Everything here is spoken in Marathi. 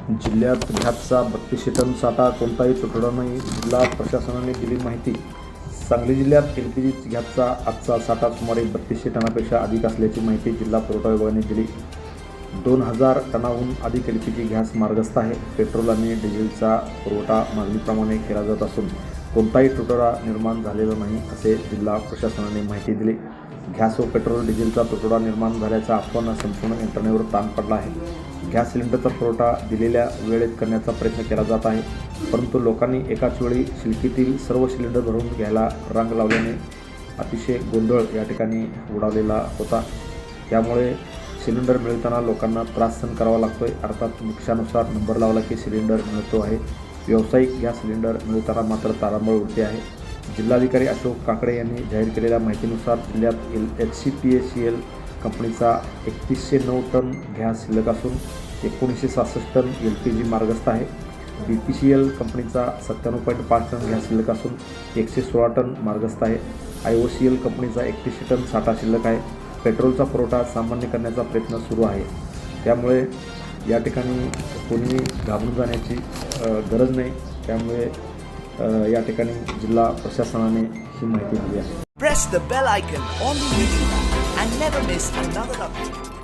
जिल्ह्यात गॅसचा 3200 टन साठा, कोणताही तुटवडा नाही. जिल्हा प्रशासनाने दिली माहिती. सांगली जिल्ह्यात एलपीजी गॅसचा आजचा साठा सुमारे 3200 टनापेक्षा अधिक असल्याची माहिती जिल्हा पुरवठा विभागाने दिली. 2000 टनाहून अधिक एलपीजी गॅस मार्गस्थ आहे. पेट्रोल आणि डिझेलचा पुरवठा मागणीप्रमाणे केला जात असून कोणताही तुटवडा निर्माण झालेला नाही, असे जिल्हा प्रशासनाने माहिती दिली. गॅस व पेट्रोल डिझेलचा तुटवडा निर्माण झाल्याचा अफवांना संपूर्ण यंत्रणेवर ताण पडला आहे. गॅस सिलेंडरचा पुरवठा दिलेल्या वेळेत करण्याचा प्रयत्न केला जात आहे, परंतु लोकांनी एकाच वेळी शिलकीतील सर्व सिलेंडर भरून घ्यायला रांग लावल्याने अतिशय गोंधळ या ठिकाणी उडालेला होता. त्यामुळे सिलेंडर मिळताना लोकांना त्रास सहन करावा लागतोय. अर्थात निकषानुसार नंबर लावला की सिलेंडर मिळतो आहे. व्यावसायिक गॅस सिलेंडर मिळताना मात्र तारांबळ उडते आहे. जिल्हाधिकारी अशोक काकडे यांनी जाहीर केलेल्या माहितीनुसार जिल्ह्यात HCPCL कंपनीचा 3109 टन गॅस शिल्लक असून 1966 टन LPG मार्गस्थ आहे. BPCL कंपनीचा 97.5 टन गॅस शिल्लक असून 116 टन मार्गस्थ आहे. IOCL कंपनीचा 3100 टन साठा शिल्लक आहे. पेट्रोलचा पुरवठा सामान्य करण्याचा प्रयत्न सुरू आहे. त्यामुळे या ठिकाणी कोणी घाबरून जाण्याची गरज नाही. त्यामुळे या ठिकाणी जिल्हा प्रशासनाने ही माहिती दिली आहे. Press the bell icon on the YouTube app and never miss another update.